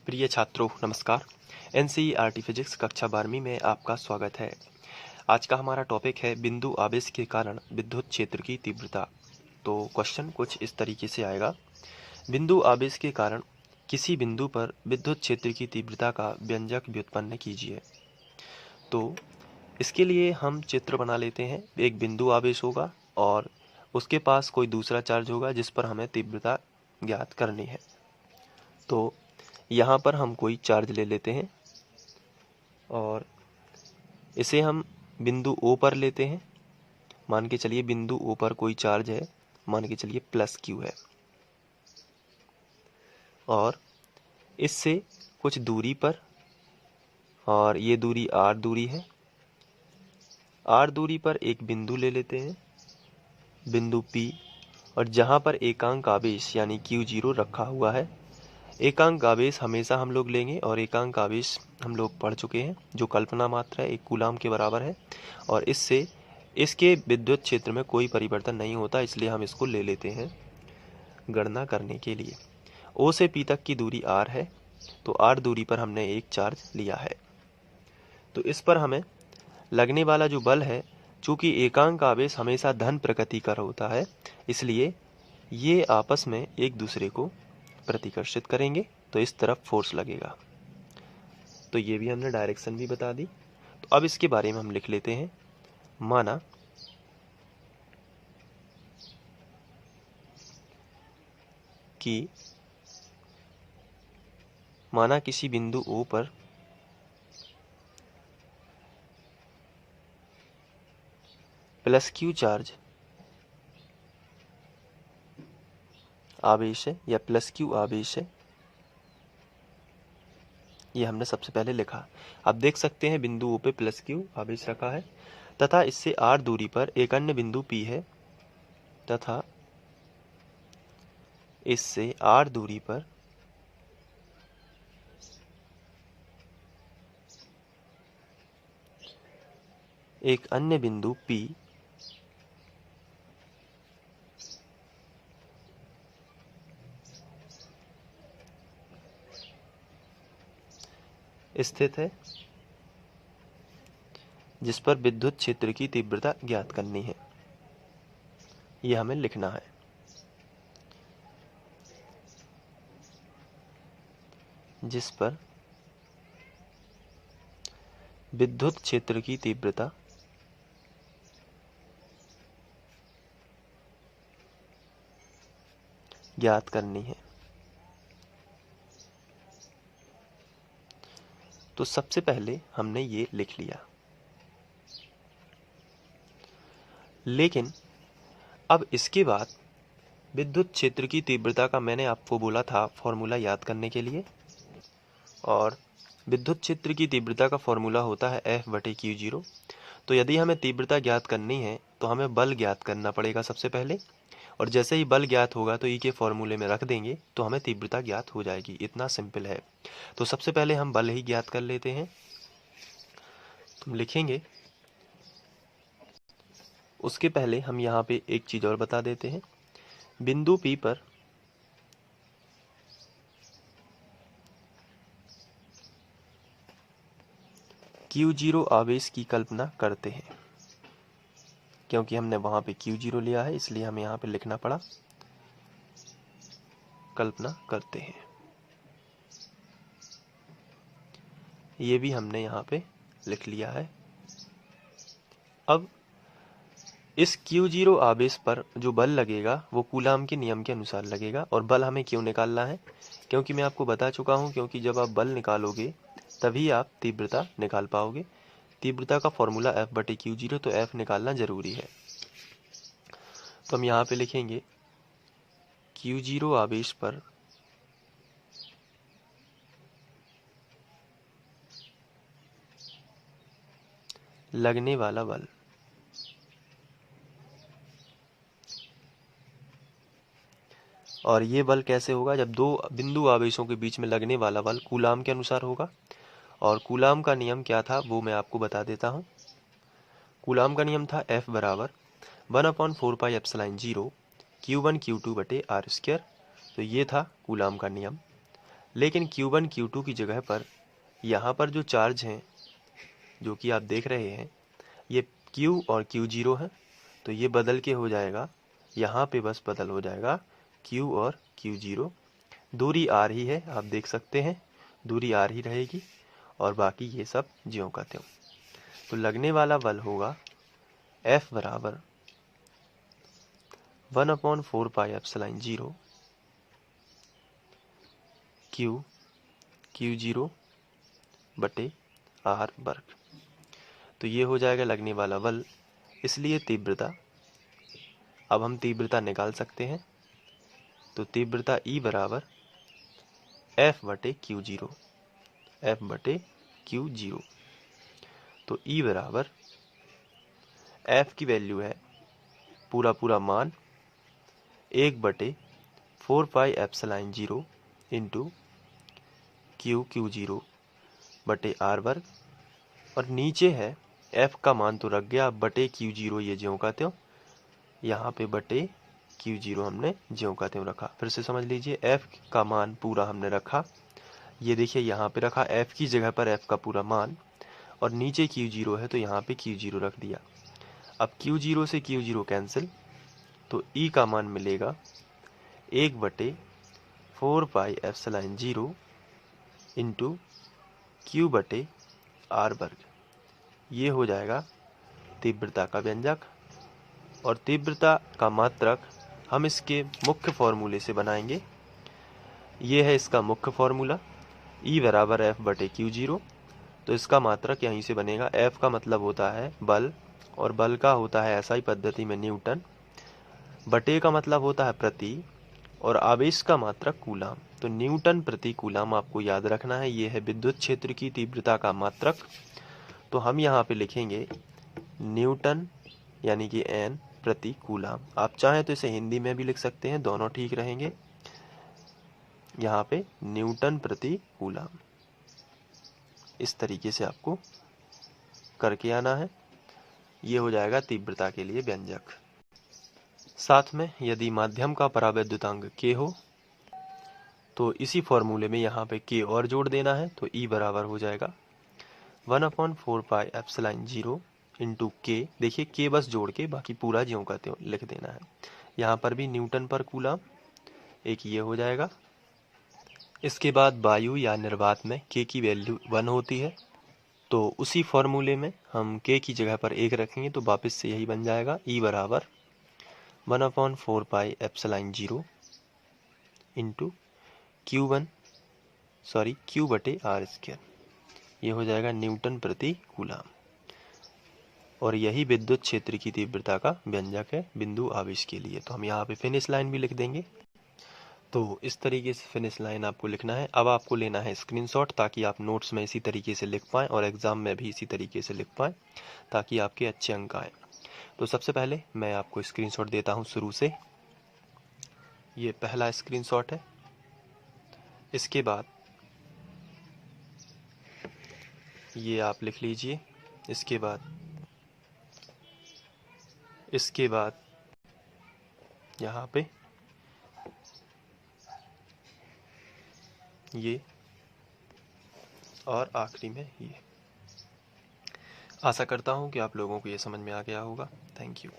प्रिय छात्रों नमस्कार। एनसीईआरटी फिजिक्स कक्षा 12वीं में आपका स्वागत है। आज का हमारा टॉपिक है बिंदु आवेश के कारण विद्युत क्षेत्र की तीव्रता। तो क्वेश्चन कुछ इस तरीके से आएगा। बिंदु आवेश के कारण किसी बिंदु पर विद्युत क्षेत्र की तीव्रता का व्यंजक व्युत्पन्न कीजिए। तो इसके लिए हम चित्र बना लेते हैं। एक बिंदु आवेश होगा और उसके पास कोई दूसरा चार्ज होगा जिस पर हमें तीव्रता ज्ञात करनी है। तो यहाँ पर हम कोई चार्ज ले लेते हैं और इसे हम बिंदु O पर लेते हैं। मान के चलिए बिंदु O पर कोई चार्ज है, मान के चलिए +Q है, और इससे कुछ दूरी पर, और ये दूरी R दूरी है, R दूरी पर एक बिंदु ले लेते हैं, बिंदु P, और जहाँ पर एकांक आवेश यानी Q0 रखा हुआ है। एकांक आवेश हमेशा हम लोग लेंगे और एकांक आवेश हम लोग पढ़ चुके हैं, जो कल्पना मात्रा है 1 कूलाम के बराबर है, और इससे इसके विद्युत क्षेत्र में कोई परिवर्तन नहीं होता, इसलिए हम इसको ले लेते हैं गणना करने के लिए। O से P तक की दूरी R है, तो R दूरी पर हमने एक चार्ज लिया है। तो इस पर हमें लगने वाला जो बल है, चूंकि एकांक आवेश हमेशा धन प्रकृति का होता है, इसलिए ये आपस में एक दूसरे को प्रतिकर्षित करेंगे, तो इस तरफ फोर्स लगेगा। तो ये भी हमने डायरेक्शन भी बता दी। तो अब इसके बारे में हम लिख लेते हैं। माना किसी बिंदु O पर +Q चार्ज आवेश है या +Q आवेश है, ये हमने सबसे पहले लिखा। अब देख सकते हैं बिंदु O पे +Q आवेश रखा है तथा इससे R दूरी पर एक अन्य बिंदु P है, तथा इससे R दूरी पर एक अन्य बिंदु P स्थित है, जिस पर विद्युत क्षेत्र की तीव्रता ज्ञात करनी है। यह हमें लिखना है। जिस पर विद्युत क्षेत्र की तीव्रता ज्ञात करनी है। तो सबसे पहले हमने ये लिख लिया, लेकिन अब इसके बाद विद्युत क्षेत्र की तीव्रता का मैंने आपको बोला था फॉर्मूला याद करने के लिए, और विद्युत क्षेत्र की तीव्रता का फॉर्मूला होता है F/Q0। तो यदि हमें तीव्रता ज्ञात करनी है तो हमें बल ज्ञात करना पड़ेगा सबसे पहले, और जैसे ही बल ज्ञात होगा तो E के फॉर्मूले में रख देंगे तो हमें तीव्रता ज्ञात हो जाएगी। इतना सिंपल है। तो सबसे पहले हम बल ही ज्ञात कर लेते हैं। तुम लिखेंगे, उसके पहले हम यहाँ पे एक चीज और बता देते हैं। बिंदु P पर Q0 आवेश की कल्पना करते हैं। क्योंकि हमने वहां पे Q0 लिया है, इसलिए हमें यहाँ पे लिखना पड़ा कल्पना करते हैं। ये भी हमने यहाँ पे लिख लिया है। अब इस Q0 आवेश पर जो बल लगेगा वो कूलाम के नियम के अनुसार लगेगा। और बल हमें क्यों निकालना है? क्योंकि मैं आपको बता चुका हूँ, क्योंकि जब आप बल निकालोगे तभी आप तीव्रता निकाल पाओगे। तीव्रता का फॉर्मूला F/Q0, तो F निकालना जरूरी है। तो हम यहाँ पे लिखेंगे Q0 आवेश पर लगने वाला बल। और ये बल कैसे होगा? जब दो बिंदु आवेशों के बीच में लगने वाला बल कूलाम के अनुसार होगा। और कूलाम का नियम क्या था वो मैं आपको बता देता हूँ। कूलाम का नियम था F बराबर 1/4πε0 Q1 Q2/R²। तो ये था कूलाम का नियम। लेकिन Q1 Q2 की जगह पर यहाँ पर जो चार्ज हैं जो कि आप देख रहे हैं ये Q और Q0 है, तो ये बदल के हो जाएगा, यहाँ पे बस बदल हो जाएगा Q और Q0। दूरी R ही है, आप देख सकते हैं दूरी R ही रहेगी और बाकी ये सब ज्यों का त्यों। तो लगने वाला बल होगा F बराबर 1/4 पाई एप्सिलॉन 0 Q0 बटे R वर्ग। तो ये हो जाएगा लगने वाला बल, इसलिए तीव्रता, अब हम तीव्रता निकाल सकते हैं। तो तीव्रता E बराबर F बटे Q0, F बटे Q0। तो E बराबर F की वैल्यू है पूरा मान 1/4 पाई एप्सिलॉन 0 इंटू Q0 बटे R वर्ग, और नीचे है F का मान तो रख गया, बटे Q0 ये ज्यों का त्यों, यहाँ पे बटे Q0 हमने ज्यों का त्यों रखा। फिर से समझ लीजिए, F का मान पूरा हमने रखा, ये देखिए यहाँ पे रखा F की जगह पर F का पूरा मान, और नीचे Q0 है तो यहाँ पे Q0 रख दिया। अब Q0 से Q0 कैंसिल, तो E का मान मिलेगा 1/4 पाई एप्सिलॉन 0 इंटू Q बटे R वर्ग। ये हो जाएगा तीव्रता का व्यंजक, और तीव्रता का मात्रक हम इसके मुख्य फॉर्मूले से बनाएंगे। ये है इसका मुख्य फॉर्मूला, E बराबर F बटे Q0। तो इसका मात्रक यहीं से बनेगा। F का मतलब होता है बल, और बल का होता है SI पद्धति में न्यूटन, बटे का मतलब होता है प्रति, और आवेश का मात्रक कूलाम। तो न्यूटन प्रति कूलाम आपको याद रखना है, ये है विद्युत क्षेत्र की तीव्रता का मात्रक। तो हम यहाँ पे लिखेंगे न्यूटन यानी कि N प्रति कूलाम। आप चाहें तो इसे हिंदी में भी लिख सकते हैं, दोनों ठीक रहेंगे। यहाँ पे न्यूटन प्रति कूलाम, इस तरीके से आपको करके आना है। ये हो जाएगा तीव्रता के लिए व्यंजक। साथ में यदि माध्यम का परावैद्युतांक K हो तो इसी फॉर्मूले में यहाँ पे K और जोड़ देना है। तो E बराबर हो जाएगा 1/4 पाई एप्सिलॉन 0 इंटू K। देखिए K बस जोड़ के बाकी पूरा ज्यों का त्यों लिख देना है। यहाँ पर भी न्यूटन पर कूलाम, एक ये हो जाएगा। इसके बाद वायु या निर्वात में K की वैल्यू 1 होती है, तो उसी फॉर्मूले में हम K की जगह पर 1 रखेंगे तो वापस से यही बन जाएगा। E बराबर 1/4 पाई एप्सिलॉन 0 इंटू Q बटे R स्क्वायर। ये हो जाएगा न्यूटन प्रति कूलाम, और यही विद्युत क्षेत्र की तीव्रता का व्यंजक है बिंदु आवेश के लिए। तो हम यहाँ पे फिनिश लाइन भी लिख देंगे। तो इस तरीके से फिनिश लाइन आपको लिखना है। अब आपको लेना है स्क्रीनशॉट, ताकि आप नोट्स में इसी तरीके से लिख पाएँ और एग्जाम में भी इसी तरीके से लिख पाएँ, ताकि आपके अच्छे अंक आए। तो सबसे पहले मैं आपको स्क्रीनशॉट देता हूँ शुरू से। ये पहला स्क्रीनशॉट है। इसके बाद ये आप लिख लीजिए। इसके बाद यहाँ पे ये, और आखिरी में ये। आशा करता हूँ कि आप लोगों को ये समझ में आ गया होगा। Thank you.